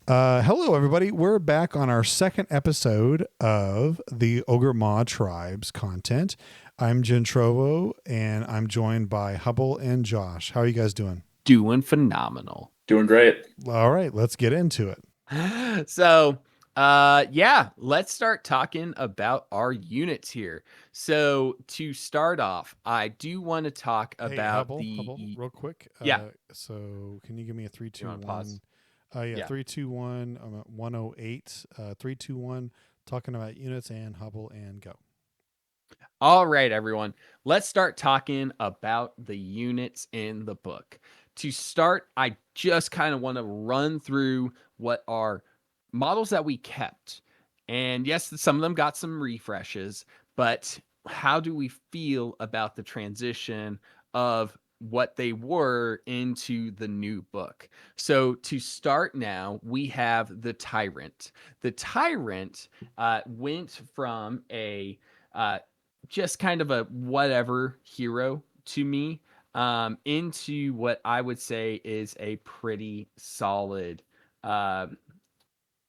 Hello, everybody. We're back on our second episode of the Ogre Mawtribes content. I'm Jen Trovo, and I'm joined by Hubble and Josh. How are you guys doing? Doing phenomenal. Doing great. All right, let's get into it. So, yeah, let's start talking about our units here. So, to start off, I do want to talk Hey, about Hubble, real quick. yeah, So can you give me a three, you two, want to pause? one? Yeah, Yeah. 321. I'm at 108. 321. Talking about units and Hubble and go. All right, everyone. Let's start talking about the units in the book. To start, I just kind of want to run through what are models that we kept. And yes, some of them got some refreshes, but how do we feel about the transition of what they were into the new book? So to start now, we have the Tyrant. The Tyrant went from a just kind of a whatever hero to me, into what I would say is a pretty solid uh,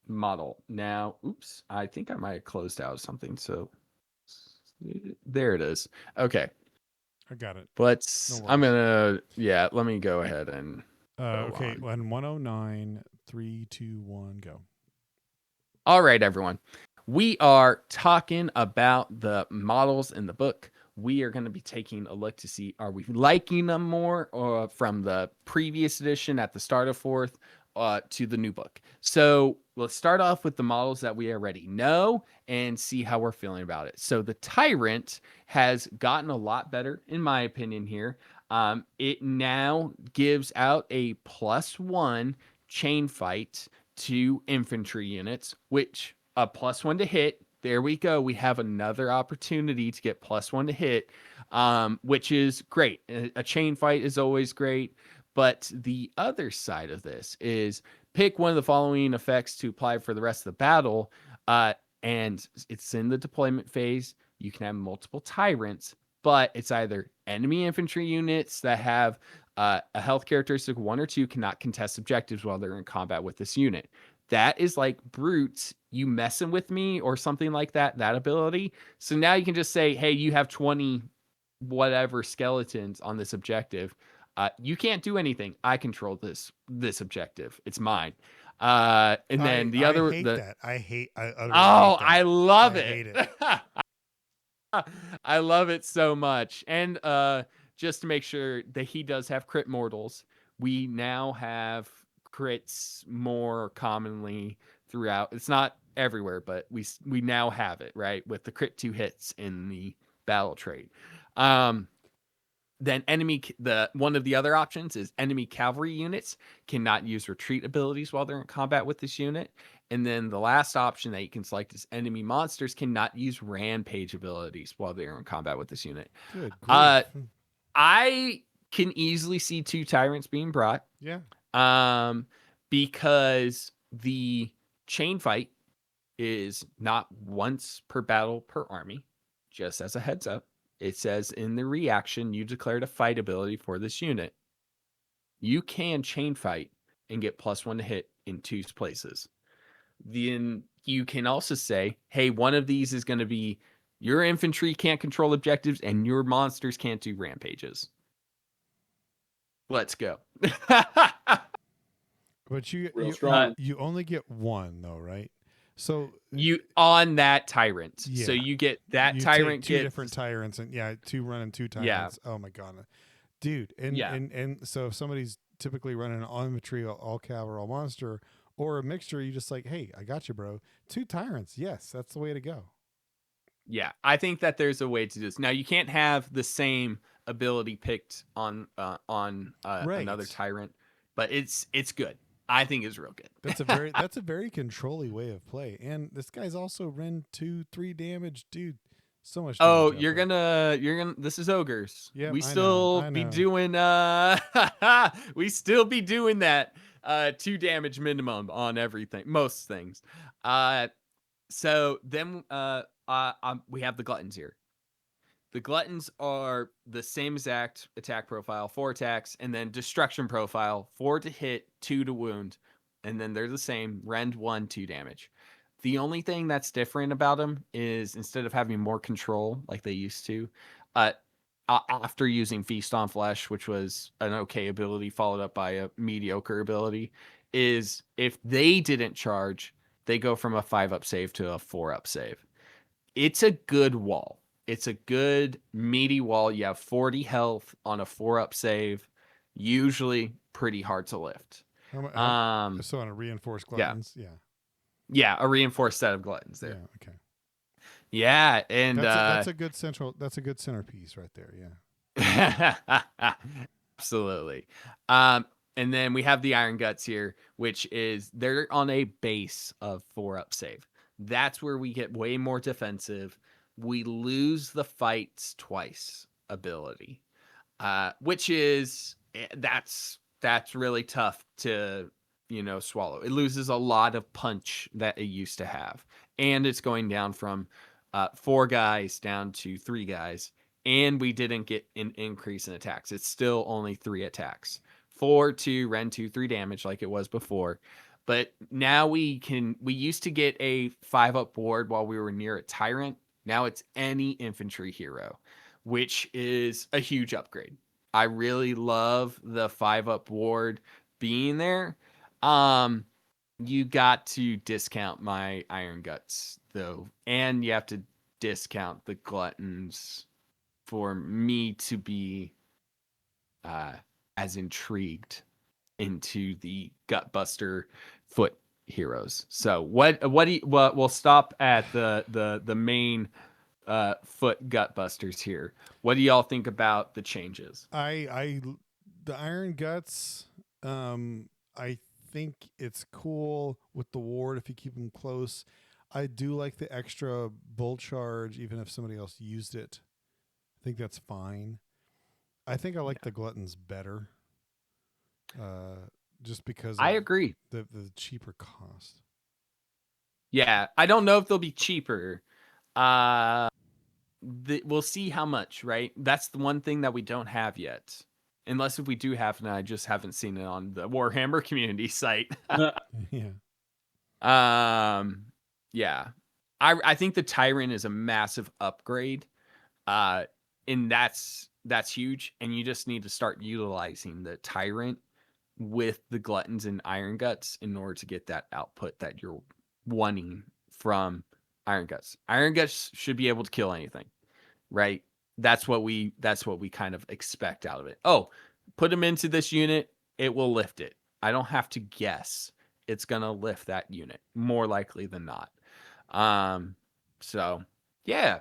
model. Now, oops, I think I might have closed out something. So there it is. Okay. I got it. No I'm worries. gonna, yeah, let me go ahead and go Okay, on. and 109, 321, go. All right, everyone. We are talking about the models in the book. We are going to be taking a look to see, are we liking them more or from the previous edition at the start of fourth to the new book. So let's start off with the models that we already know and see how we're feeling about it. So the Tyrant has gotten a lot better, in my opinion, here. It now gives out a +1 chain fight to infantry units, which a +1 to hit. There we go. We have another opportunity to get +1 to hit, which is great. A chain fight is always great. But the other side of this is pick one of the following effects to apply for the rest of the battle. And it's in the deployment phase. You can have multiple tyrants, but it's either enemy infantry units that have a health characteristic 1 or 2 cannot contest objectives while they're in combat with this unit. That is like brutes, you messing with me or something like that, that ability. So now you can just say, hey, you have 20 whatever skeletons on this objective. You can't do anything. I control this objective. It's mine. And then the I other hate the that. I utterly oh, hate that. I love I it. hate it. I love it so much. And just to make sure that he does have crit mortals, we now have crits more commonly throughout. It's not everywhere, but we now have it, right? With the crit 2 hits in the battle trait. Um then the one of the other options is enemy cavalry units cannot use retreat abilities while they're in combat with this unit. And then the last option that you can select is enemy monsters cannot use rampage abilities while they're in combat with this unit. Good Uh, grief. I can easily see 2 tyrants being brought, Yeah. um, because the chain fight is not once per battle per army. Just as a heads up, it says in the reaction you declared a fight ability for this unit. You can chain fight and get +1 to hit in 2 places. Then you can also say, hey, one of these is going to be your infantry can't control objectives and your monsters can't do rampages. Let's go. But you Real you uh, strong. you only get one though, right? So you on that tyrant. So yeah, you get that you take tyrant two different gets, tyrants and yeah, two running two yeah, tyrants. Oh my god, dude! And yeah. and and so if somebody's typically running an all infantry, all cav, all monster, or a mixture, you just like, hey, I got you, bro. Two tyrants. Yes, that's the way to go. Yeah, I think that there's a way to do this. Now you can't have the same ability picked on another Right. tyrant, but it's good. I think it's real That's a good. very controlly way of play. And this guy's also ren 2, 3 damage, dude. So much damage Oh, out there. you're gonna this is ogres. Yep, We I know, still I be know. doing we still be doing that 2 damage minimum on everything, most things. Uh so then we have the gluttons here. The gluttons are the same exact attack profile, 4 attacks, and then destruction profile, 4 to hit, 2 to wound. and then they're the same. Rend 1, 2 damage. The only thing that's different about them is instead of having more control like they used to, uh, after using Feast on Flesh, which was an okay ability followed up by a mediocre ability, is if they didn't charge, they go from a 5-up save to a 4-up save. It's a good wall. It's a good meaty wall. You have 40 health on a 4-up save, usually pretty hard to lift. Um, So on a reinforced yeah, gluttons, yeah, yeah, a reinforced set of gluttons there. yeah, okay. Yeah, and That's a good centerpiece right there. Yeah. absolutely. Um, and then we have the Iron Guts here, which is they're on a base of 4-up save. That's where we get way more defensive. We lose the fights twice ability, which is that's really tough to swallow. It loses a lot of punch that it used to have, and it's going down from 4 guys down to 3 guys, and we didn't get an increase in attacks. It's still only 3 attacks. 4, 2, Rend 2, 3 damage like it was before. But now we used to get a 5-up ward while we were near a tyrant. Now it's any infantry hero, which is a huge upgrade. I really love the 5-up ward being there. You got to discount my Iron Guts though, and you have to discount the gluttons for me to be as intrigued into the Gutbuster foot heroes. So what do you, we'll stop at the main foot Gutbusters here. What do y'all think about the changes? The Iron Guts. I think it's cool with the ward if you keep them close. I do like the extra bull charge, even if somebody else used it. I think that's fine. I think I like the gluttons better, just because I of agree. the cheaper cost. Yeah, I don't know if they'll be cheaper. Uh, we'll see how much, right? That's the one thing that we don't have yet. Unless if we do have it, I just haven't seen it on the Warhammer community site. Yeah. um, yeah, I think the Tyrant is a massive upgrade. Uh, and that's huge. And you just need to start utilizing the Tyrant with the Gluttons and Iron Guts in order to get that output that you're wanting from Iron Guts. Iron Guts should be able to kill anything, right? That's what we kind of expect out of it. Oh, put them into this unit, it will lift it. I don't have to guess. It's gonna lift that unit more likely than not. Um, so yeah.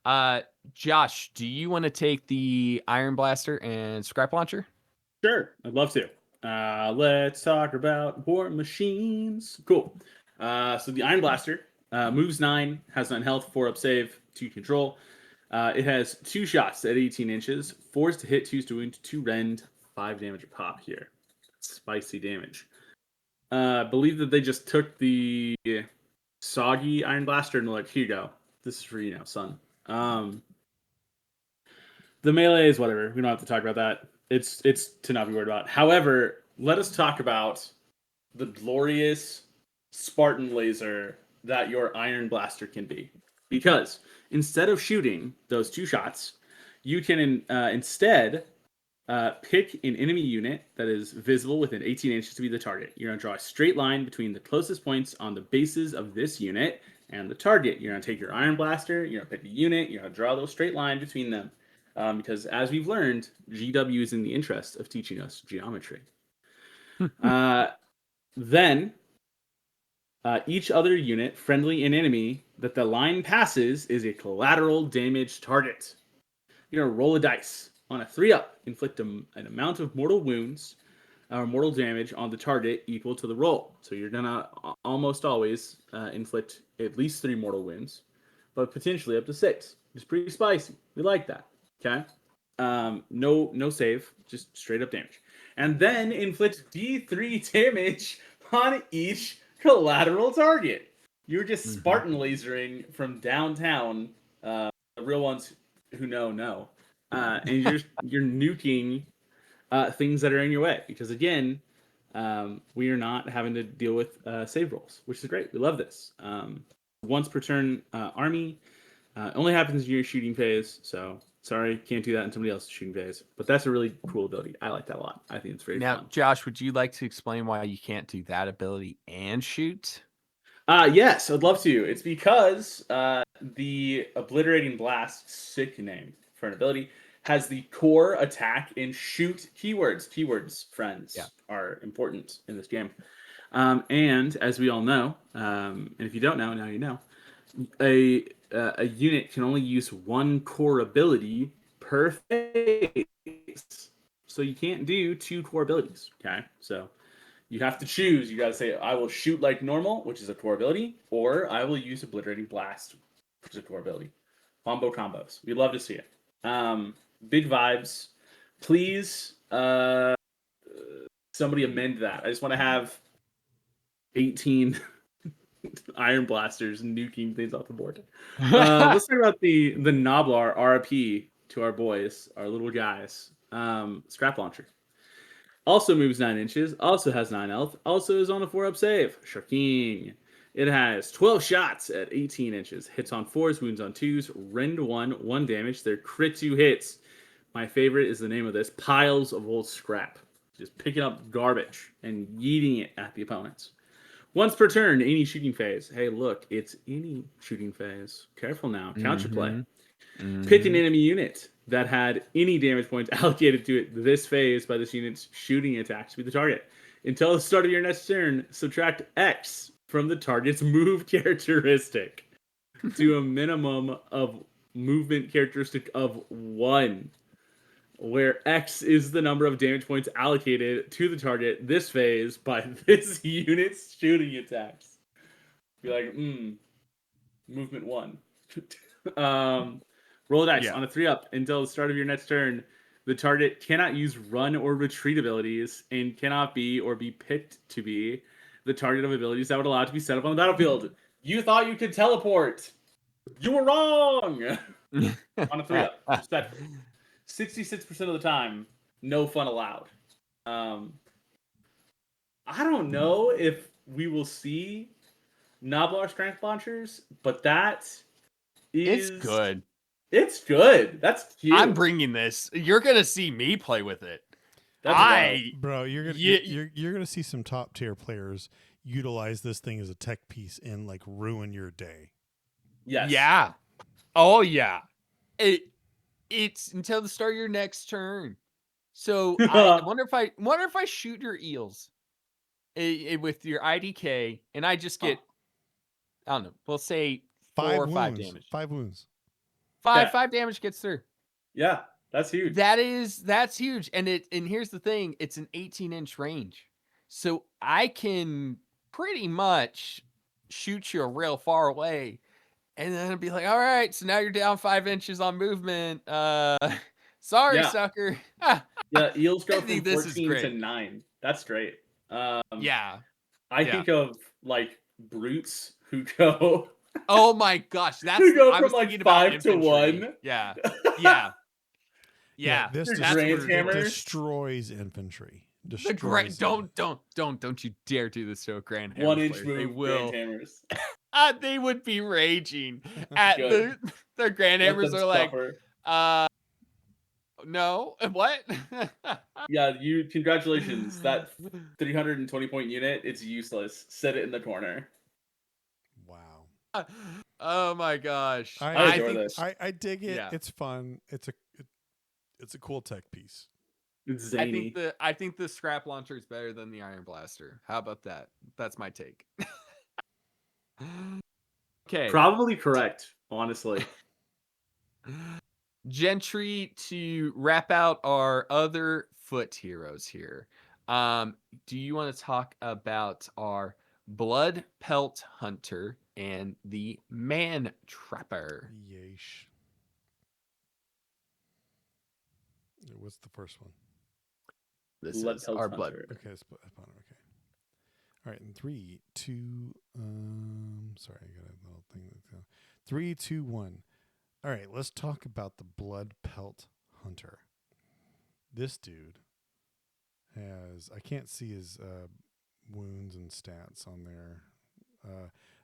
Uh, Josh, do you want to take the Iron Blaster and Scrap Launcher? Sure, I'd love to. Let's talk about war machines. Cool. So the Iron Blaster moves 9, has 9 health, 4-up save, 2 control. It has 2 shots at 18 inches, 4s to hit, 2s to wound, 2 rend, 5 damage a pop here. Spicy damage. Believe that they just took the soggy Iron Blaster and were like, here you go. This is for you now, son. The melee is whatever. We don't have to talk about that. It's to not be worried about. However, let us talk about the glorious Spartan laser that your Iron Blaster can be. Because instead of shooting those 2 shots, you can instead pick an enemy unit that is visible within 18 inches to be the target. You're going to draw a straight line between the closest points on the bases of this unit and the target. You're going to take your Iron Blaster, you're going to pick a unit, you're going to draw a little straight line between them. Because as we've learned, GW is in the interest of teaching us geometry. Then, each other unit, friendly and enemy, that the line passes is a collateral damage target. You're going to roll a dice. On a 3-up, inflict an amount of mortal wounds or mortal damage on the target equal to the roll. So you're going to almost always inflict at least 3 mortal wounds, but potentially up to 6. It's pretty spicy. We like that. Okay. No save, just straight up damage. And then inflict D3 damage on each collateral target. You're just Spartan lasering from downtown. The real ones who know. And you're nuking things that are in your way. Because again, we are not having to deal with save rolls, which is great. We love this. Once per turn army. Only happens in your shooting phase, so sorry, can't do that in somebody else's shooting phase. But that's a really cool ability. I like that a lot. I think it's very Now, fun. Josh, would you like to explain why you can't do that ability and shoot? Yes, I'd love to. It's because the Obliterating Blast, sick name for an ability, has the core attack and shoot keywords. Keywords, friends, are important in this game. And as we all know, and if you don't know, now you know, a unit can only use one core ability per phase. So you can't do two core abilities. Okay, so you have to choose. You got to say, I will shoot like normal, which is a core ability, or I will use Obliterating Blast, which is a core ability. Combo combos. We'd love to see it. Big vibes. Please, somebody amend that. I just want to have 18 Iron Blasters nuking things off the board. Let's talk about the Noblar RP to our boys, our little guys. Scrap Launcher. Also moves 9 inches, also has 9 health, also is on a 4-up save. Shocking. It has 12 shots at 18 inches. Hits on 4s, wounds on 2s, rend 1, 1 damage. They're crit 2 hits. My favorite is the name of this, Piles of Old Scrap. Just picking up garbage and yeeting it at the opponents. Once per turn, any shooting phase. Hey, look, it's any shooting phase. Careful now. Counterplay. Pick an enemy unit that had any damage points allocated to it this phase by this unit's shooting attack to be the target. Until the start of your next turn, subtract X from the target's move characteristic to a minimum of movement characteristic of 1, where X is the number of damage points allocated to the target this phase by this unit's shooting attacks. Be like, movement 1. Roll a dice on a 3-up until the start of your next turn. The target cannot use run or retreat abilities and cannot be or be picked to be the target of abilities that would allow it to be set up on the battlefield. You thought you could teleport. You were wrong. On a 3-up. Respectfully. 66% of the time, no fun allowed. I don't know if we will see Noblar strength launchers, but that is... It's good. It's good. That's cute. I'm bringing this. You're gonna see me play with it. That's Bro, you're gonna see some top tier players utilize this thing as a tech piece and like ruin your day. Yes. Yeah. Oh yeah. It's until the start of your next turn. So I wonder if I shoot your eels with your IDK and I just get I don't know. We'll say 4 or 5 damage. 5 wounds. 5 damage gets through. Yeah, that's huge. That's huge. And here's the thing, it's an 18-inch range. So I can pretty much shoot you a real far away. And then I'd be like, all right, so now you're down 5 inches on movement. Sorry, sucker. Yeah, eels go I from think this is 14 to great. 9. That's great. Yeah. I think of like brutes who go Oh my gosh, that's who go I from was like thinking about 5 to infantry. 1. Yeah. This They're that's great where- hammers. destroys infantry. The grand don't you dare do this to a Grand Hammer 1 inch player. move They will. grand hammers. They would be raging at Good. their Grand Let Hammers them are like, suffer. no, what? Yeah, congratulations. That 320 point unit, it's useless. Set it in the corner. Wow. Oh my gosh. I adore this. I dig it. Yeah. It's fun. It's a cool tech piece. It's zany. I think the scrap launcher is better than the Iron Blaster. How about that? That's my take. Okay. Probably correct, honestly. Gentry, to wrap out our other foot heroes here. Do you want to talk about our Blood Pelt Hunter and the Man Trapper? Yeesh. What's the first one? This Blood is Pelt our blood. Hunter. Okay, okay. All right, in 3, 2, sorry, I got a little thing. 3, 2, 1. All right, let's talk about the Blood Pelt Hunter. This dude has, I can't see his wounds and stats on there.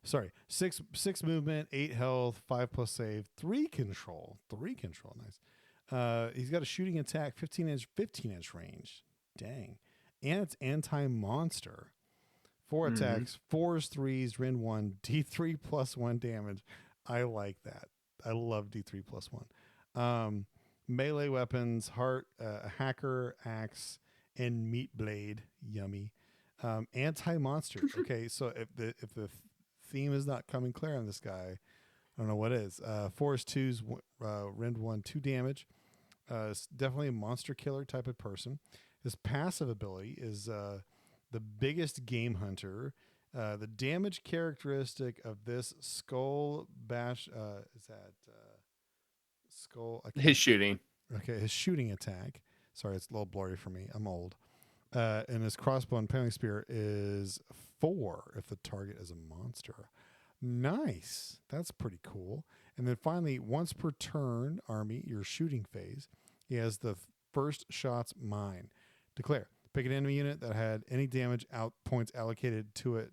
Sorry, six movement, 8 health, 5+ save, 3 control. Nice. He's got a shooting attack, 15 inch range. Dang. And it's anti-monster. 4 attacks, 4s, 3s, Ren 1, D3 plus 1 damage. I like that. I love D3 plus 1. Melee weapons, heart, hacker, axe, and meat blade. Yummy. Anti-monster. Okay, so if the theme is not coming clear on this guy, I don't know what is. 4s, 2s, Ren 1, 2 damage. It's definitely a monster killer type of person. His passive ability is the biggest game hunter. The damage characteristic of this skull bash is that skull. His shooting. Okay, his shooting attack. Sorry, it's a little blurry for me. I'm old. And his crossbow and paling spear is 4 if the target is a monster. Nice. That's pretty cool. And then finally, once per turn, army, your shooting phase, he has the first shots mine. Declare. Pick an enemy unit that had any damage points allocated to it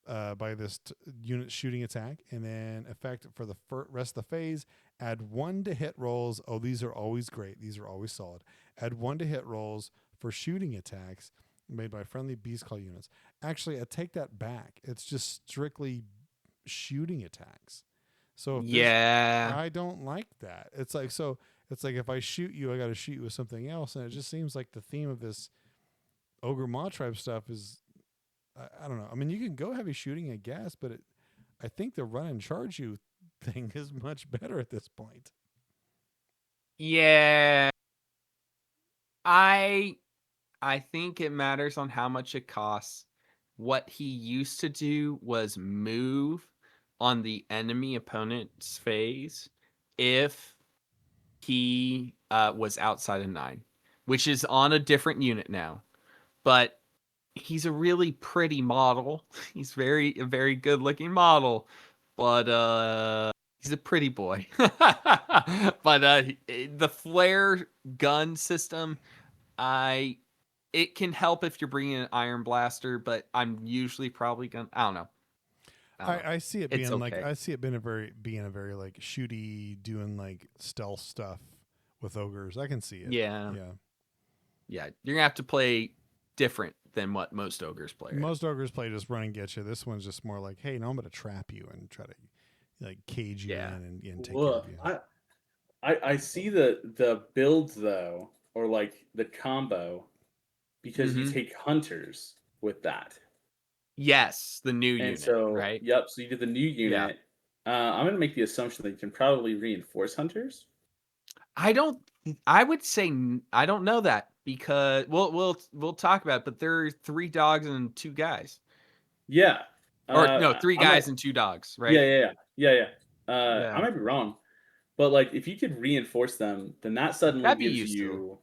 by this unit shooting attack, and then effect for the rest of the phase. Add 1 to hit rolls. Oh, these are always great. These are always solid. Add 1 to hit rolls for shooting attacks made by friendly beast call units. Actually, I take that back. It's just strictly shooting attacks. So if I don't like that. It's like if I shoot you, I got to shoot you with something else, and it just seems like the theme of this Ogre Mawtribe stuff is, I don't know. I mean, you can go heavy shooting, I guess, but I think the run and charge you thing is much better at this point. Yeah. I think it matters on how much it costs. What he used to do was move on the enemy opponent's phase if he was outside of 9, which is on a different unit now. But he's a really pretty model. He's a very good looking model, but he's a pretty boy. But the flare gun system, it can help if you're bringing an iron blaster, but I'm usually probably gonna. I don't know. I see it being It's like okay. I see it being a very like shooty, doing like stealth stuff with ogres. I can see it. Yeah. You're gonna have to play different than what most ogres play. Most ogres play just run and get you. This one's just more like, hey, no, I'm gonna trap you and try to like cage you in and take care of you. I see the builds though, or like the combo, because you take hunters with that. Yes, the new And unit, so, right? yep. So you did the new unit. I'm going to make the assumption that you can probably reinforce hunters. I would say I don't know that because we'll talk about it, but there are 3 dogs and 2 guys. Yeah. Or no, 3 I might. guys and 2 dogs, right? Yeah. Yeah. I might be wrong, but like if you could reinforce them, then that suddenly That'd be gives useful. you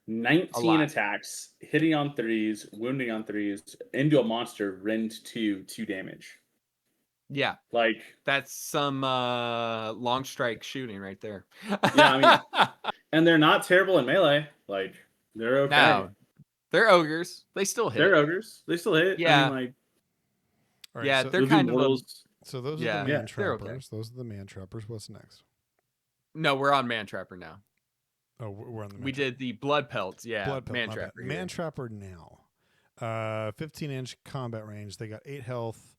A 19 lot. attacks, hitting on 3s, wounding on 3s, into a monster, rend 2 damage. Yeah. Like That's some long strike shooting right there. yeah, I mean, and they're not terrible in melee. Like they're okay. No. They're ogres. They still hit. They're ogres. They still hit. I mean, Yeah. like All right, Yeah, so they're kind of a so those are yeah, the man they're trappers. okay. Those are the man trappers. What's next? No, we're on Man Trapper now. Oh, we're on the. We did the blood pelts. Yeah, blood pelt. Man Trapper. Man Trapper now. 15-inch combat range. They got 8 health.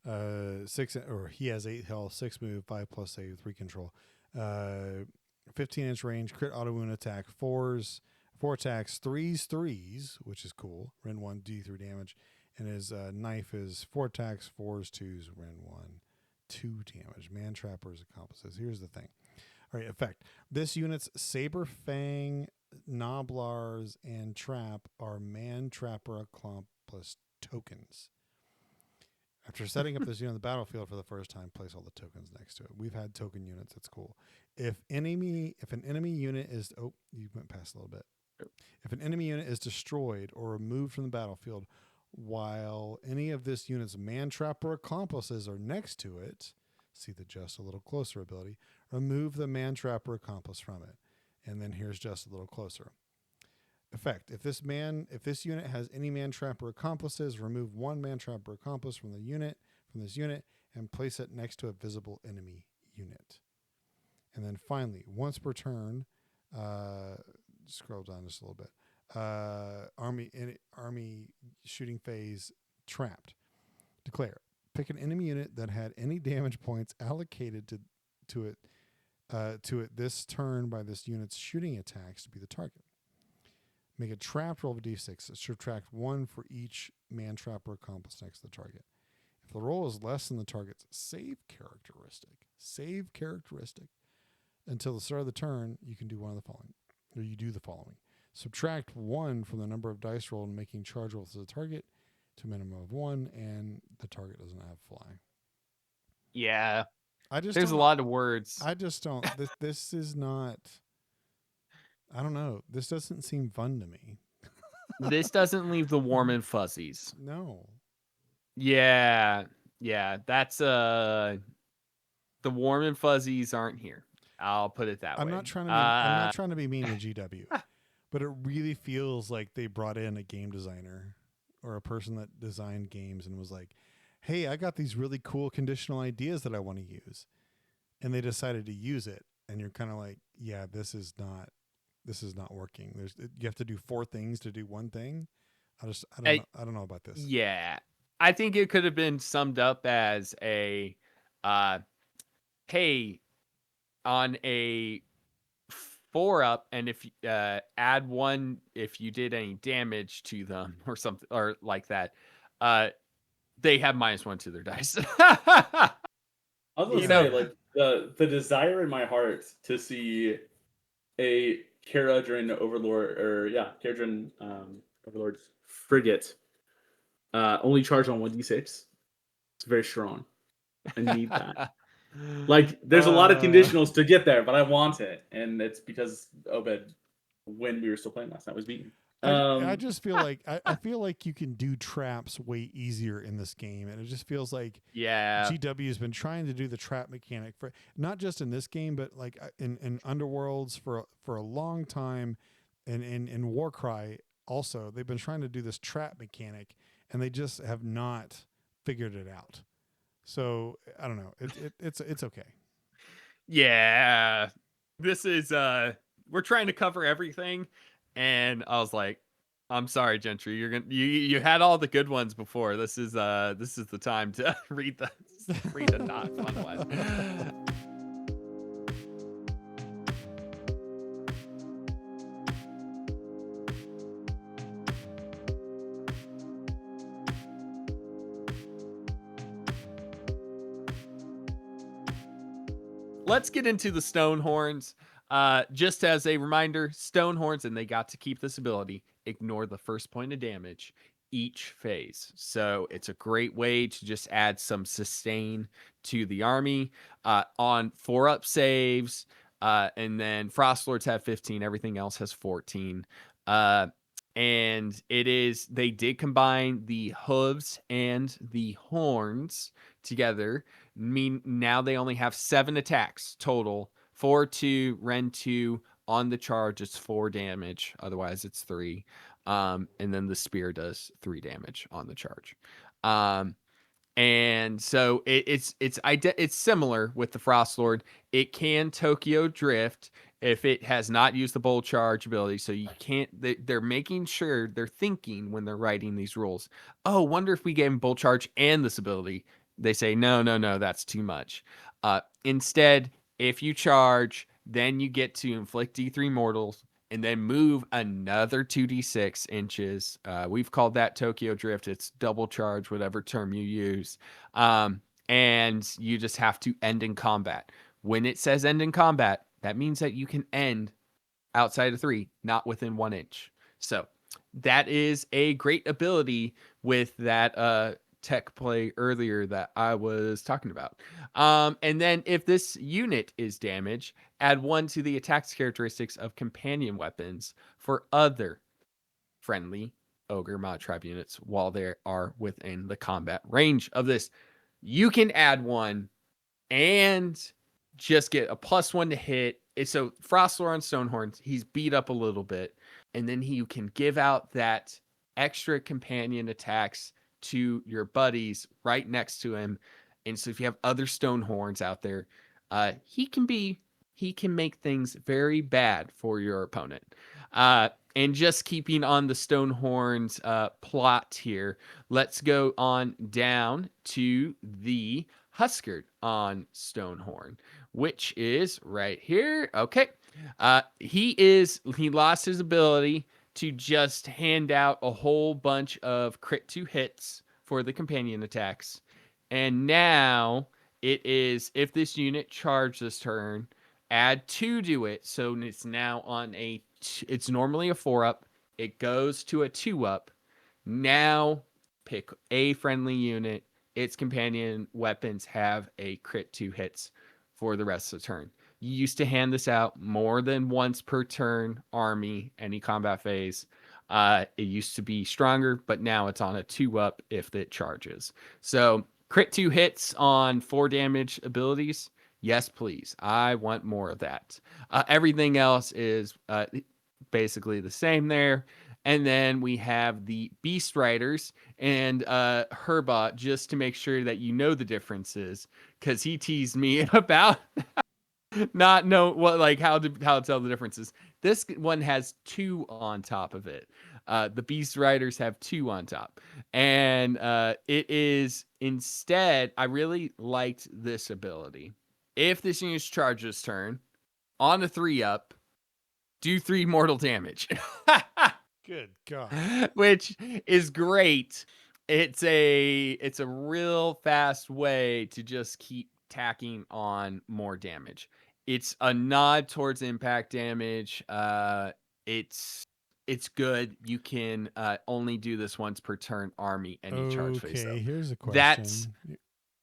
6 or he has 8 health, 6 move, 5+ save, 3 control. 15-inch range, crit auto wound attack, 4s, 4 attacks, 3s, which is cool. Ren 1, D3 damage. And his knife is 4 attacks, 4s, 2s, Ren 1, 2 damage. Man Trapper's accomplices. Here's the thing. All right, effect. This unit's Saber Fang, Noblars, and Trap are Man Trapper accomplice tokens. After setting up this unit on the battlefield for the first time, place all the tokens next to it. We've had token units. That's cool. If an enemy unit is you went past a little bit. If an enemy unit is destroyed or removed from the battlefield, while any of this unit's man trapper accomplices are next to it, see the just a little closer ability. Remove the man trapper accomplice from it, and then here's just a little closer. Effect. If this unit has any man trap or accomplices, remove one man trap or accomplice from this unit, and place it next to a visible enemy unit. And then finally, once per turn, scroll down just a little bit. Army shooting phase trapped. Declare. Pick an enemy unit that had any damage points allocated to it this turn by this unit's shooting attacks to be the target. Make a trap roll of a d6. Subtract 1 for each man trap or accomplice next to the target. If the roll is less than the target's save characteristic, until the start of the turn, you can do one of the following, or you do the following. Subtract 1 from the number of dice rolled, making charge rolls to the target to a minimum of 1, and the target doesn't have fly. Yeah. There's a lot of words. I just don't. This is not. I don't know. This doesn't seem fun to me. This doesn't leave the warm and fuzzies. No. Yeah. That's the warm and fuzzies aren't here. I'll put it that way. I'm not trying to be mean to GW, but it really feels like they brought in a game designer or a person that designed games and was like, "Hey, I got these really cool conditional ideas that I want to use," and they decided to use it, and you're kind of like, "Yeah, this is not working." You have to do 4 things to do one thing. I don't know about this. Yeah. I think it could have been summed up as a hey, on a 4-up, and if add 1 if you did any damage to them or something or like that, they have -1 to their dice. I was gonna say, like, the desire in my heart to see a Caradron Overlord, or Caradron Overlord's frigate only charged on 1d6. It's very strong. I need that. Like, there's a lot of conditionals to get there, but I want it, and it's because Obed, when we were still playing last night, was beaten. I just feel like I feel like you can do traps way easier in this game, and it just feels like GW has been trying to do the trap mechanic for not just in this game, but like in Underworlds for a long time, and in Warcry also they've been trying to do this trap mechanic, and they just have not figured it out. So I don't know. It's okay. Yeah, this is we're trying to cover everything, and I was like, I'm sorry, Gentry, you had all the good ones before. This is the time to read the not fun one. Let's get into the Stonehorns. Just as a reminder, Stonehorns, and they got to keep this ability, ignore the first point of damage each phase. So it's a great way to just add some sustain to the army. On 4-up saves, and then Frostlords have 15, everything else has 14. And they did combine the hooves and the horns together. Now they only have 7 attacks total. 4-2, Ren 2 on the charge. It's 4 damage. Otherwise, it's 3. And then the spear does 3 damage on the charge. And so it's similar with the Frostlord. It can Tokyo Drift if it has not used the bold charge ability. So you can't. They're making sure they're thinking when they're writing these rules. Oh, wonder if we gave him bold charge and this ability. They say no, that's too much. Instead, if you charge, then you get to inflict D3 mortals and then move another 2d6 inches. We've called that Tokyo Drift. It's double charge, whatever term you use. And you just have to end in combat. When it says end in combat, that means that you can end outside of 3, not within 1 inch. So that is a great ability with that tech play earlier that I was talking about. And then if this unit is damaged, add 1 to the attacks characteristics of companion weapons for other friendly Ogre Mawtribe units while they are within the combat range of this. You can add 1 and just get a +1 to hit. So Frostlord on Stonehorns, he's beat up a little bit. and then you can give out that extra companion attacks to your buddies right next to him. And so if you have other stone horns out there, he can make things very bad for your opponent. And just keeping on the stone horns plot here, let's go on down to the Huskard on Stonehorn, which is right here. Okay. He lost his ability to just hand out a whole bunch of crit 2 hits for the companion attacks. And now it is, if this unit charged this turn, add 2 to it. So it's now on it's normally a 4-up. It goes to a 2-up. Now pick a friendly unit. Its companion weapons have a crit 2 hits for the rest of the turn. You used to hand this out more than once per turn, army, any combat phase. It used to be stronger, but now it's on a 2-up if it charges. So crit 2 hits on 4 damage abilities. Yes, please. I want more of that. Everything else is basically the same there. And then we have the Beast Riders and Herbot, just to make sure that you know the differences, because he teased me about not know what, like, how to tell the differences. This one has 2 on top of it. The Beast Riders have 2 on top, and it is, instead, I really liked this ability. If this unit's charges turn on the 3-up, do 3 mortal damage. Good God. Which is great. It's a real fast way to just keep tacking on more damage. It's a nod towards impact damage. It's good. You can only do this once per turn, army, any charge phase. Okay, here's a question. That's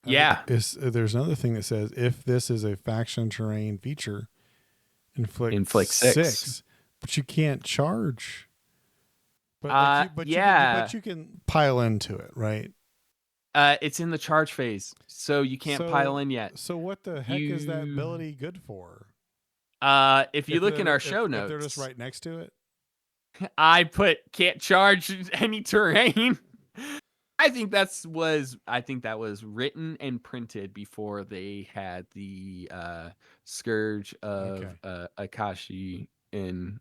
yeah. There's another thing that says if this is a faction terrain feature, inflict 6, but you can't charge. But you can pile into it, right? It's in the charge phase, so you can't pile in yet. So what the heck is that ability good for? If you look in our show notes, if they're just right next to it. I put can't charge any terrain. I think that was written and printed before they had the Scourge of Akashi in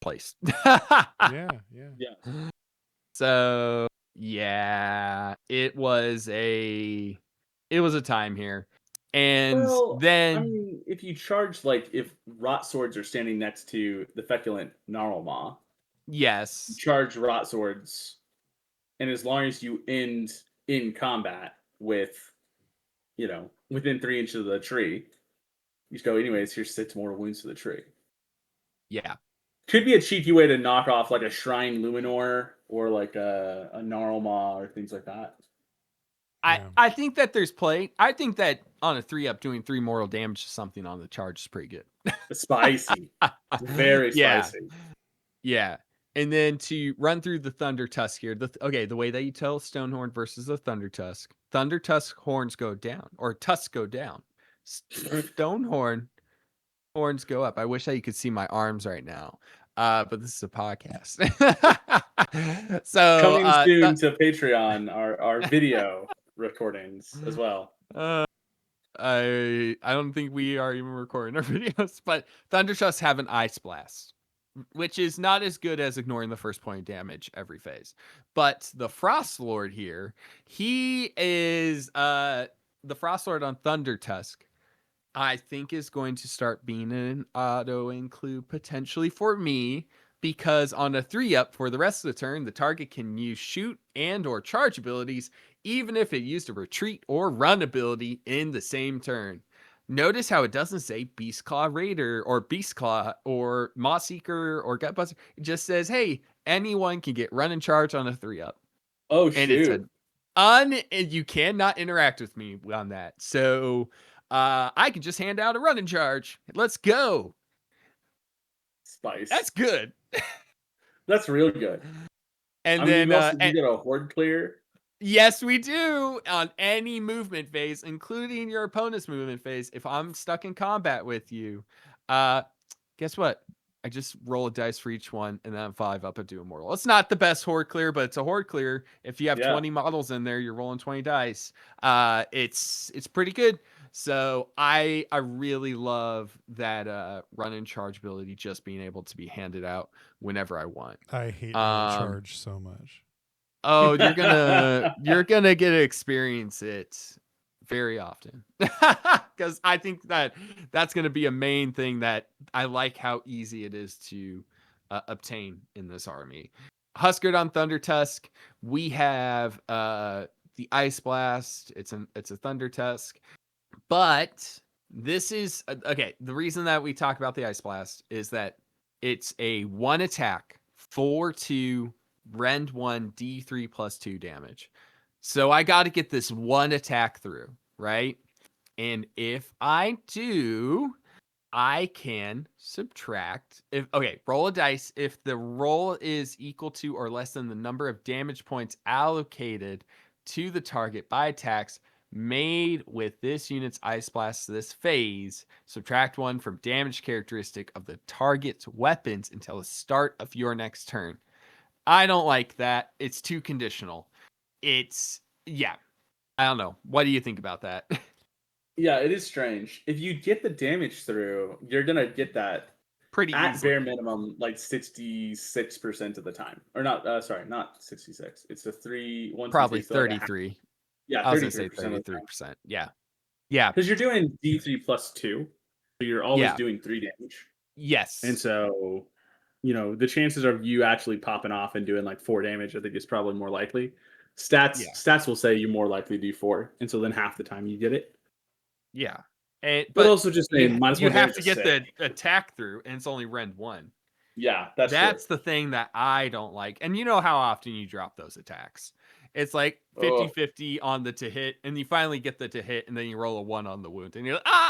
place. Yeah. So yeah, it was a time here. And then, I mean, if you charge, like, if rot swords are standing next to the feculent Gnarlmaw, yes, charge rot swords, and as long as you end in combat with, within 3 inches of the tree, you just go, anyways, here's 6 mortal wounds to the tree. Yeah. Could be a cheeky way to knock off, like, a Shrine Luminor or, like, a Gnarlmaw or things like that. I think that there's play. I think that on a 3-up, doing 3 mortal damage to something on the charge is pretty good. Spicy. Very spicy. Yeah. And then to run through the Thunder Tusk here. The way that you tell Stonehorn versus the Thunder Tusk horns go down, or tusks go down. Stonehorn horns go up. I wish that you could see my arms right now. But this is a podcast. So coming soon to Patreon, our video recordings as well. I don't think we are even recording our videos, but Thunder Tusks have an Ice Blast, which is not as good as ignoring the first point of damage every phase. But the Frost Lord here, he is the Frost Lord on Thunder Tusk, I think is going to start being an auto include potentially for me, because on a 3-up for the rest of the turn, the target can use shoot and or charge abilities, even if it used a retreat or run ability in the same turn. Notice how it doesn't say Beastclaw Raider or Beastclaw or Mossseeker or Gutbuster. It just says, hey, anyone can get run and charge on a 3-up. Oh, and shoot. You cannot interact with me on that. So I can just hand out a run and charge. Let's go. Spice. That's good. That's real good. And then you get a horde clear. Yes, we do. On any movement phase, including your opponent's movement phase, if I'm stuck in combat with you, guess what? I just roll a dice for each one, and then I'm 5 up and do Immortal. It's not the best horde clear, but it's a horde clear. If you have 20 models in there, you're rolling 20 dice. It's pretty good. So I really love that run and charge ability just being able to be handed out whenever I want. I hate run and charge so much. Oh, you're gonna get to experience it very often because I think that's gonna be a main thing that I like how easy it is to obtain in this army. Huskered on Thunder Tusk, we have the Ice Blast. It's a Thunder Tusk, but this is okay. The reason that we talk about the Ice Blast is that it's a 1 attack, 4/2 rend 1 D3 plus 2 damage. So I got to get this 1 attack through, right? And if I do, I can subtract. Roll a dice. If the roll is equal to or less than the number of damage points allocated to the target by attacks made with this unit's Ice Blast this phase, subtract 1 from damage characteristic of the target's weapons until the start of your next turn. I don't like that. It's too conditional. Yeah. I don't know. What do you think about that? Yeah, it is strange. If you get the damage through, you're gonna get that Pretty at easily. bare minimum, like 66% of the time. Or not, sorry, not 66. It's the 3, 1, 2, Probably 3, so like 33. yeah, I was gonna say 33% of the time. 33%. Yeah. Yeah. Because you're doing D3 plus 2, so you're always doing 3 damage. Yes. And so, the chances of you actually popping off and doing like 4 damage, I think is probably more likely. Stats will say you're more likely to do 4, and so then half the time you get it. Yeah. But also just saying, you have to get the attack through, and it's only rend 1. Yeah, that's the thing that I don't like. And you know how often you drop those attacks. It's like 50-50 on the to hit, and you finally get the to hit, and then you roll a 1 on the wound, and you're like, ah!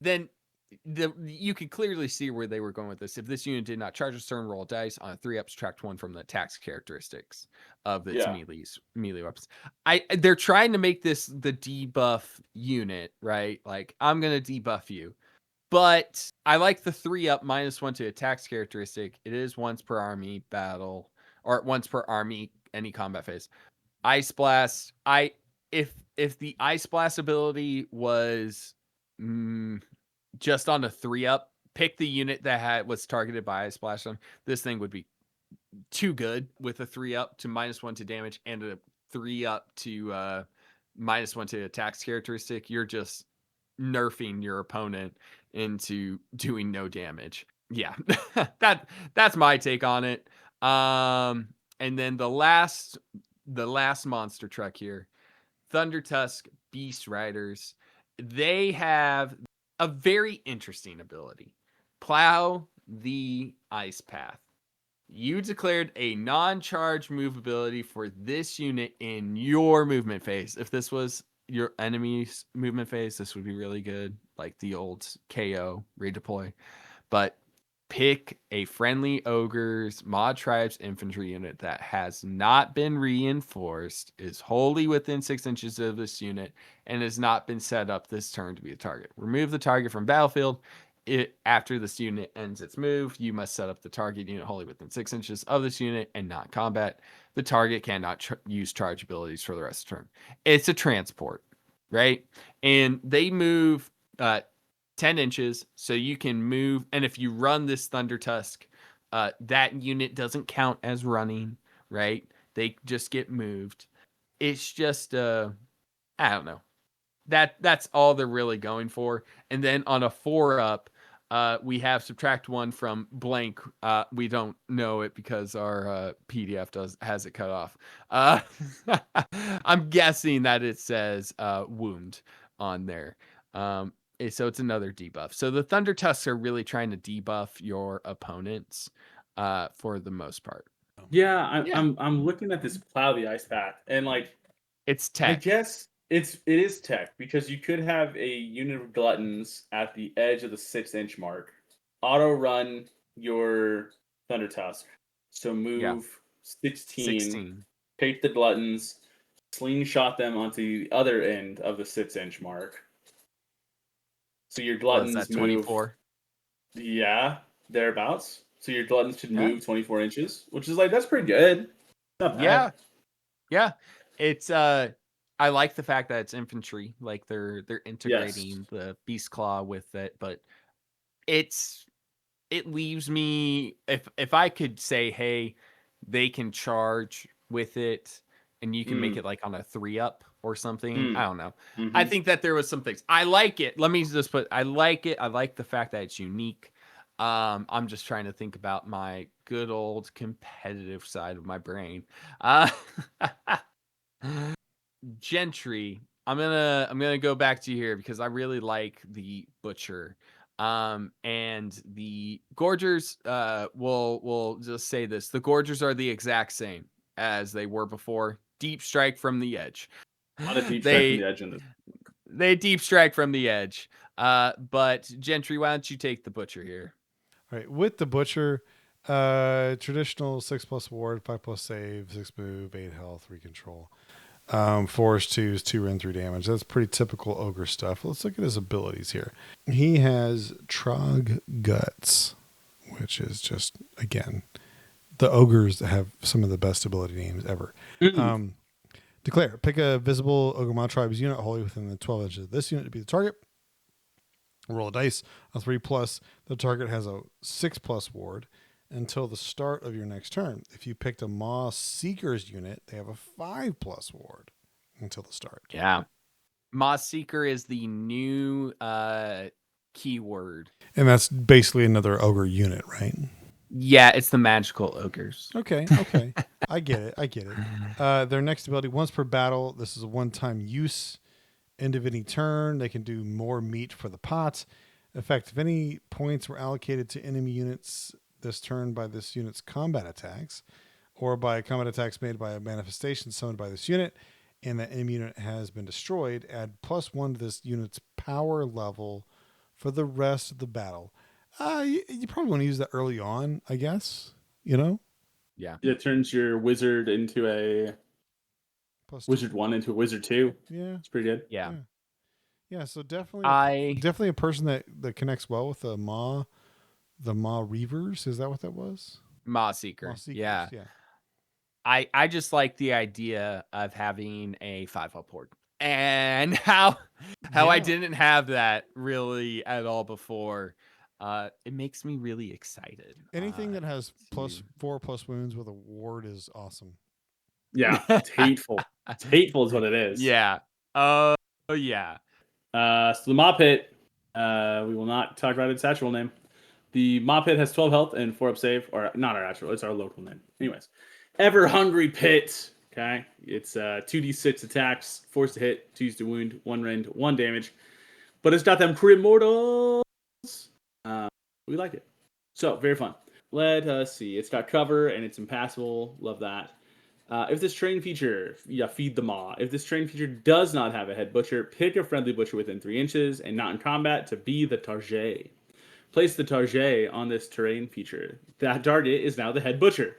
Then you can clearly see where they were going with this. If this unit did not charge a turn, roll a dice on a 3-up, subtract 1 from the attacks characteristics of its melee weapons. They're trying to make this the debuff unit, right? Like, I'm gonna debuff you. But I like the 3-up -1 to attacks characteristic. It is once per army battle, or once per army any combat phase. Ice Blast. If the Ice Blast ability was just on a 3-up, pick the unit that was targeted by Ice Blast. This thing would be too good with a 3-up to -1 to damage and a 3-up to -1 to attacks characteristic. You're just nerfing your opponent into doing no damage. Yeah. That's my take on it. And then the last monster truck here, Thunder Tusk Beast Riders. They have a very interesting ability. Plow the ice path. You declared a non-charge move ability for this unit in your movement phase. If this was your enemy's movement phase, this would be really good, like the old KO redeploy. But pick a friendly Ogors Mawtribes infantry unit that has not been reinforced, is wholly within 6 inches of this unit, and has not been set up this turn to be a target. Remove the target from battlefield. After this unit ends its move, you must set up the target unit wholly within 6 inches of this unit and not combat. The target cannot use charge abilities for the rest of the turn. It's a transport, right? And they move 10 inches, so you can move. And if you run this Thunder Tusk, that unit doesn't count as running, right? They just get moved. It's just, I don't know. That's all they're really going for. And then on a 4-up, we have subtract 1 from blank. We don't know it because our PDF has it cut off. I'm guessing that it says wound on there. So it's another debuff. So the Thunder Tusks are really trying to debuff your opponents for the most part. Yeah, I'm looking at this Plow the Ice Path, and like, it's tech. I guess it is tech, because you could have a unit of gluttons at the edge of the 6-inch mark, auto run your Thunder Tusk, so move 16, take the gluttons, slingshot them onto the other end of the 6-inch mark. So your gluttons move 24. Yeah. thereabouts. So your gluttons should Yeah. move 24 inches, which is like, that's pretty good. Not bad. Yeah. Yeah. It's I like the fact that it's infantry, like they're integrating the beast claw with it, but it leaves me, if I could say, hey, they can charge with it and you can make it like on a 3-up or something. I don't know. I think that there was some things. I like it. Let me just put, I like it. I like the fact that it's unique. I'm just trying to think about my good old competitive side of my brain. Gentry. I'm gonna go back to you here because I really like the butcher. And the gorgers, we'll just say this. The gorgers are the exact same as they were before. Deep strike from the edge. A lot of deep strike from the edge in this. They deep strike from the edge. But Gentry, why don't you take the butcher here? All right, with the butcher, traditional 6+ ward, 5+ save, 6 move, 8 health, 3 control. 4 is 2 is 2 rend 3 damage. That's pretty typical ogre stuff. Let's look at his abilities here. He has Trog Guts, which is just, again, the ogres have some of the best ability names ever. Declare, pick a visible Ogor Mawtribes unit wholly within the 12 inches of this unit to be the target. Roll a dice, a 3+. The target has a 6+ ward until the start of your next turn. If you picked a Maw Seeker's unit, they have a 5+ ward until the start. Yeah. Maw Seeker is the new keyword. And that's basically another ogre unit, right? Yeah, it's the magical ogres. Okay. I get it. Their next ability, once per battle, this is a one-time use. End of any turn, they can do more meat for the pot. Effect, if any points were allocated to enemy units this turn by this unit's combat attacks, or by combat attacks made by a manifestation summoned by this unit, and that enemy unit has been destroyed, add +1 to this unit's power level for the rest of the battle. You probably want to use that early on, I guess. You know? Yeah. It turns your wizard into a +2. wizard 1 into a wizard 2. Yeah. It's pretty good. Yeah. Yeah, so definitely a person that connects well with the Maw Reavers. Is that what that was? Maw Seeker. Maw Seekers, Yeah. yeah. I just like the idea of having a 5-up horde. And how I didn't have that really at all before. It makes me really excited. Anything that has +4+ wounds with a ward is awesome. Yeah, it's hateful. It's hateful is what it is. Yeah. Oh yeah. So the Maw Pit, we will not talk about its actual name. The Maw Pit has 12 health and 4-up save, or not our actual, it's our local name. Anyways, Ever Hungry Pit. Okay, it's 2d6 attacks, force to hit, 2 to wound, 1 rend, 1 damage, but it's got them primortals. We like it. So very fun. Let us see. It's got cover and it's impassable. Love that. If this terrain feature, feed the maw. If this terrain feature does not have a head butcher, pick a friendly butcher within 3 inches and not in combat to be the target. Place the target on this terrain feature. That target is now the head butcher.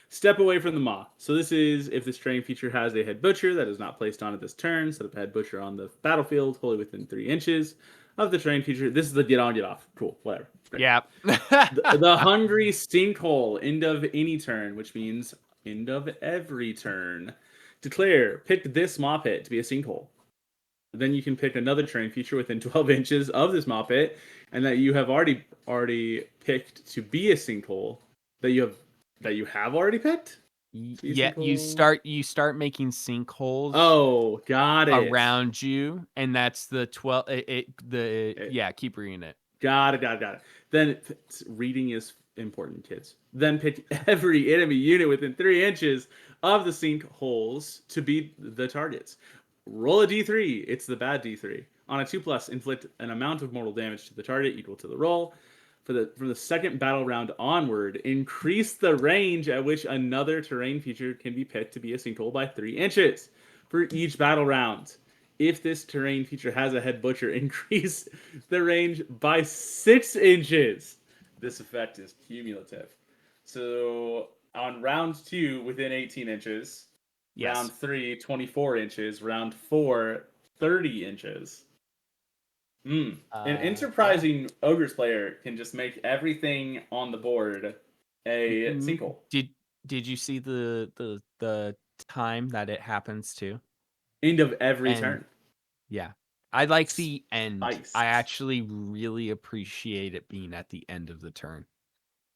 Step away from the maw. So this is if this terrain feature has a head butcher that is not placed on it this turn. Set up a head butcher on the battlefield, wholly within 3 inches of the terrain feature. This is the get on, get off. Cool, whatever. Great. Yeah. the hungry sinkhole, end of any turn, which means end of every turn. Declare, pick this Maw Pit to be a sinkhole. Then you can pick another terrain feature within 12 inches of this Maw Pit, and that you have already picked to be a sinkhole that you have already picked. Yeah, you start making sinkholes. Oh, got it. Around you, and that's the 12. Yeah, keep reading it. Got it. Then reading is important, kids. Then pick every enemy unit within 3 inches of the sinkholes to be the targets. Roll a d3. It's the bad d3. On a 2+, inflict an amount of mortal damage to the target equal to the roll. From the second battle round onward, increase the range at which another terrain feature can be picked to be a sinkhole by 3 inches for each battle round. If this terrain feature has a head butcher, increase the range by 6 inches. This effect is cumulative. So on round 2, within 18 inches. Yes. Round 3, 24 inches. Round 4, 30 inches. An Yeah. enterprising Ogres player can just make everything on the board a sinkhole. Did you see the time that it happens to? End of every And turn. yeah, I like the end. Nice. I actually really appreciate it being at the end of the turn.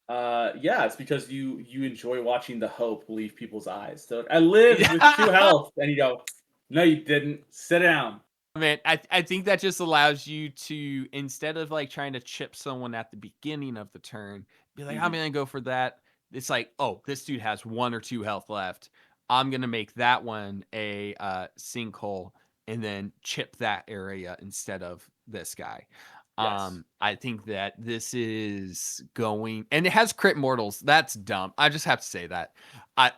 Yeah, it's because you enjoy watching the hope leave people's eyes. So I lived with 2 health, and you go, no, you didn't. Sit down. Man, I think that just allows you to, instead of like trying to chip someone at the beginning of the turn, be like, I'm Mhm. gonna go for that. It's like, oh, this dude has 1 or 2 health left. I'm gonna make that one a sinkhole and then chip that area instead of this guy. Yes. I think that this is going, and it has crit mortals. That's dumb. I just have to say that.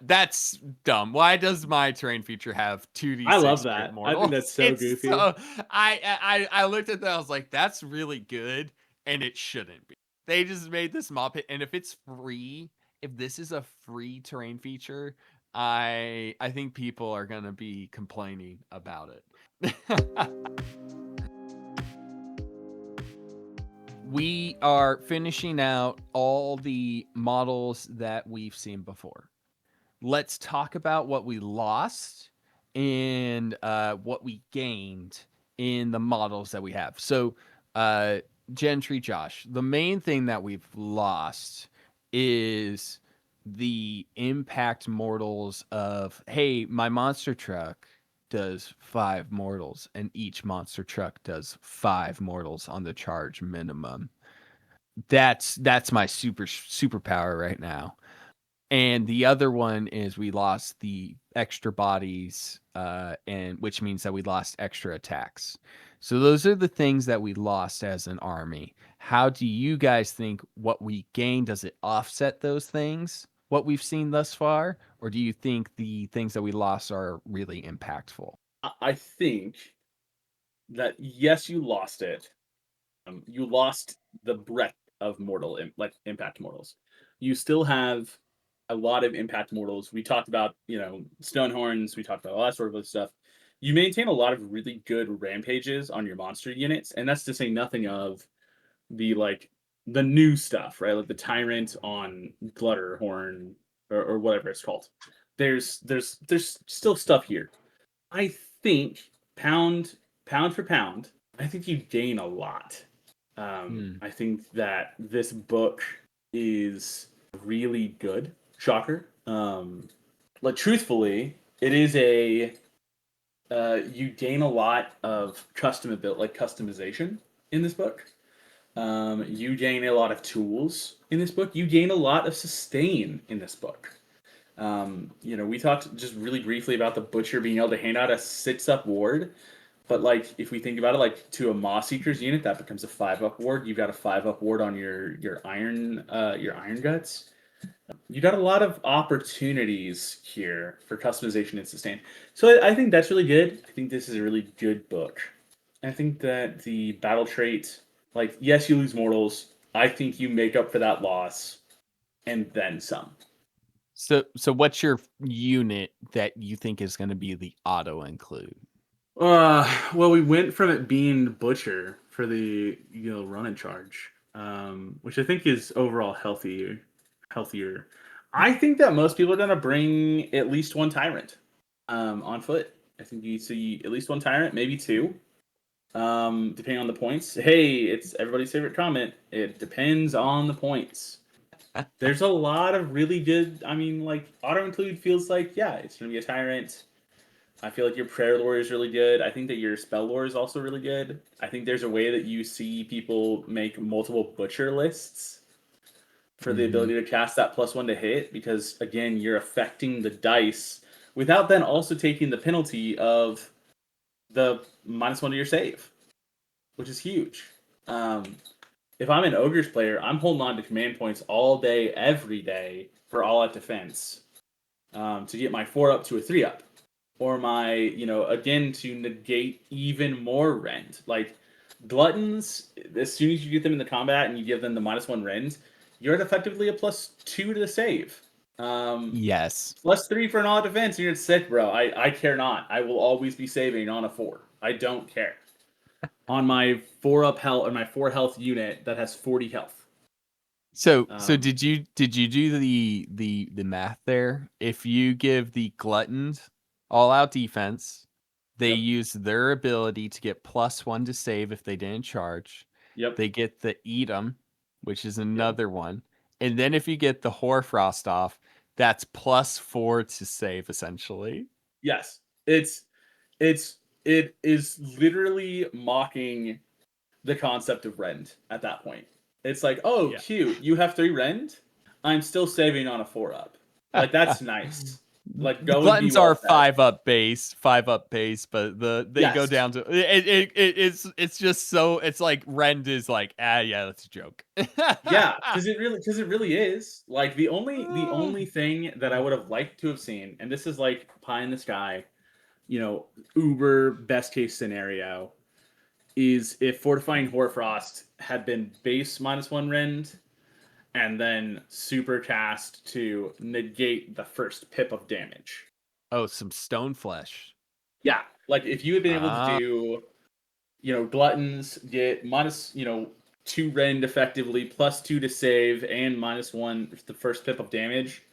That's dumb. Why does my terrain feature have I love 2d6 crit that. I think that's mortals? so It's goofy. so I looked at that. I was like, that's really good, and it shouldn't be. They just made this mob hit, and if it's free, if this is a free terrain feature, I think people are gonna be complaining about it. We are finishing out all the models that we've seen before. Let's talk about what we lost and what we gained in the models that we have. So, Gentry Josh, the main thing that we've lost is the impact mortals of, hey, my monster truck does 5 mortals, and each monster truck does 5 mortals on the charge minimum. That's my superpower right now. And the other one is we lost the extra bodies, and which means that we lost extra attacks. So those are the things that we lost as an army. How do you guys think what we gained, does it offset those things, what we've seen thus far? Or do you think the things that we lost are really impactful? I think that yes, you lost it. You lost the breadth of like impact mortals. You still have a lot of impact mortals. We talked about Stonehorns. We talked about all that sort of other stuff. You maintain a lot of really good rampages on your monster units, and that's to say nothing of the new stuff, right? Like the Tyrant on Glutterhorn or whatever it's called. There's still stuff here. I think pound for pound, I think you gain a lot. Hmm. I think that this book is really good. Shocker. Like truthfully, it is a you gain a lot of customization in this book. You gain a lot of tools in this book. You gain a lot of sustain in this book. We talked just really briefly about the butcher being able to hand out a 6-up ward, but like if we think about it, like to a Maw Seekers unit, that becomes a 5-up ward. You've got a 5-up ward on your iron guts. You got a lot of opportunities here for customization and sustain. So I think that's really good. I think this is a really good book. I think that the battle trait, like yes, you lose mortals. I think you make up for that loss and then some. So what's your unit that you think is going to be the auto include? Well, we went from it being butcher for the run and charge, which I think is overall healthier. Healthier. I think that most people are gonna bring at least one tyrant, on foot. I think you see at least one tyrant, maybe two, depending on the points. Hey, it's everybody's favorite comment. It depends on the points. There's a lot of really good. I mean, like auto include feels like yeah, it's gonna be a tyrant. I feel like your prayer lore is really good. I think that your spell lore is also really good. I think there's a way that you see people make multiple butcher lists for the Mm-hmm. ability to cast that +1 to hit because again, you're affecting the dice without then also taking the penalty of the -1 to your save, which is huge. If I'm an Ogres player, I'm holding on to command points all day, every day for all out defense to get my 4-up to a 3-up. Or my, again, to negate even more rend. Like, Gluttons, as soon as you get them in the combat and you give them the -1 rend, you're at effectively a +2 to the save. Yes. +3 for an all defense, and you're sick, bro. I care not. I will always be saving on a 4. I don't care. on my 4-up health or my 4 health unit that has 40 health. So did you do the math there? If you give the gluttons all out defense, they Yep. use their ability to get +1 to save if they didn't charge. Yep. They get the eat 'em, which is another one. And then if you get the Hoarfrost off, that's +4 to save essentially. Yes. It is literally mocking the concept of rend at that point. It's like, oh, Yeah. cute, you have 3 rend. I'm still saving on a 4-up. Like that's nice. Like go and be Gluttons well are fed. 5-up base, but they go Yes. down to it's just so it's like Rend is like yeah, that's a joke. Yeah, because it really is. Like the only thing that I would have liked to have seen, and this is like pie in the sky, uber best case scenario, is if Fortifying Hoarfrost had been base -1 rend, and then super cast to negate the first pip of damage. Oh, some stone flesh. Yeah, like if you had been able to do, gluttons get -2 rend effectively, +2 to save, and -1 the first pip of damage.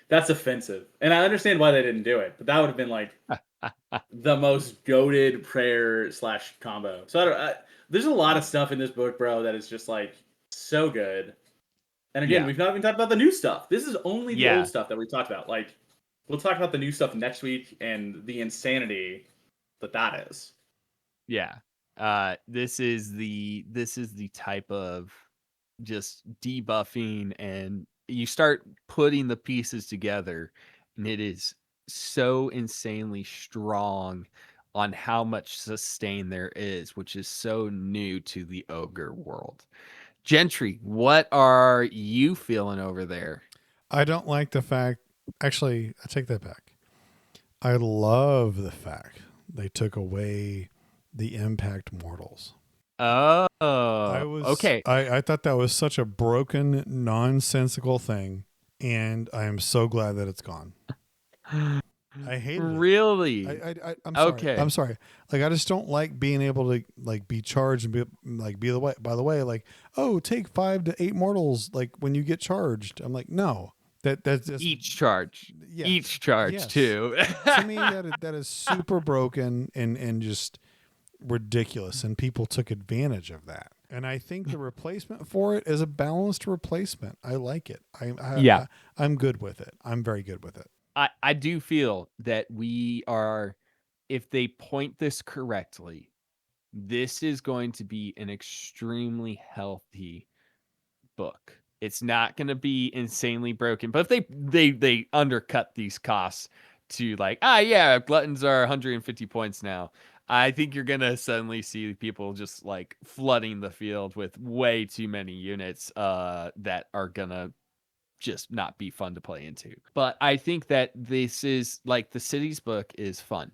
That's offensive, and I understand why they didn't do it, but that would have been like the most goated prayer / combo. So there's a lot of stuff in this book, bro, that is just like so good. And again, Yeah. we've not even talked about the new stuff. This is only the Yeah. old stuff that we talked about. Like, we'll talk about the new stuff next week and the insanity that is. Yeah. This is the type of just debuffing, and you start putting the pieces together, and it is so insanely strong on how much sustain there is, which is so new to the ogre world. Gentry, what are you feeling over there? I don't like the fact. Actually, I take that back. I love the fact they took away the impact mortals. Oh, I thought that was such a broken, nonsensical thing, and I am so glad that it's gone. I hated it. Really? I'm sorry. Okay. I'm sorry. Like I just don't like being able to like be charged and be the way. By the way, like take 5 to 8 mortals like when you get charged. I'm like no. That's just, each charge. yes, Each charge yes. too. To me that is super broken and just ridiculous, and people took advantage of that. And I think the replacement for it is a balanced replacement. I like it. I'm good with it. I'm very good with it. I do feel that we are, if they point this correctly, this is going to be an extremely healthy book. It's not going to be insanely broken, but if they undercut these costs to like, yeah, gluttons are 150 points now, I think you're going to suddenly see people just like flooding the field with way too many units that are going to just not be fun to play into. But I think that this is like the cities book is fun.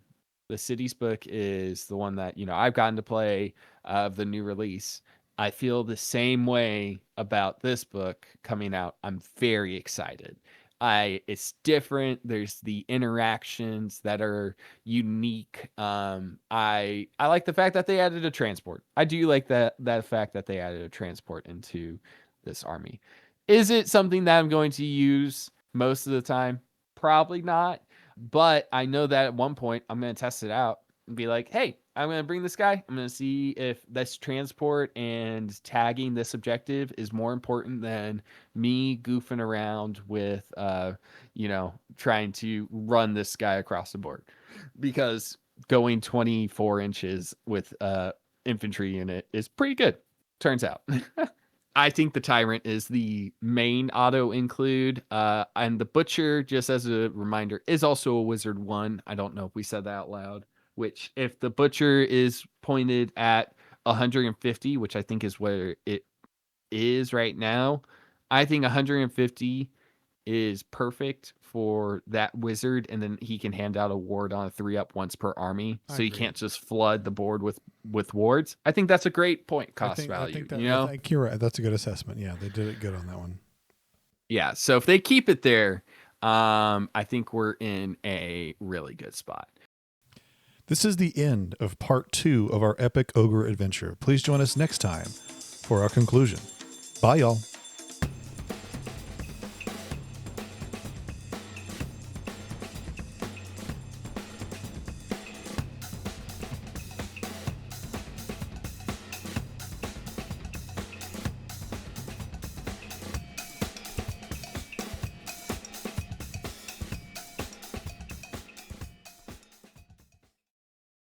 The cities book is the one that, I've gotten to play of the new release. I feel the same way about this book coming out. I'm very excited. It's different. There's the interactions that are unique. I like the fact that they added a transport. I do like that fact that they added a transport into this army. Is it something that I'm going to use most of the time? Probably not. But I know that at one point I'm going to test it out and be like, hey, I'm going to bring this guy. I'm going to see if this transport and tagging this objective is more important than me goofing around with, trying to run this guy across the board. Because going 24 inches with infantry unit is pretty good, turns out. I think the Tyrant is the main auto include, and the Butcher, just as a reminder, is also a Wizard 1. I don't know if we said that out loud, which if the Butcher is pointed at 150, which I think is where it is right now, I think 150 is perfect for that wizard, and then he can hand out a ward on a 3-up once per army, so you can't just flood the board with wards. I think that's a great point cost value. I think you're right. That's a good assessment. Yeah, they did it good on that one. Yeah, so if they keep it there, I think we're in a really good spot. This is the end of part 2 of our epic ogre adventure. Please join us next time for our conclusion. Bye, y'all.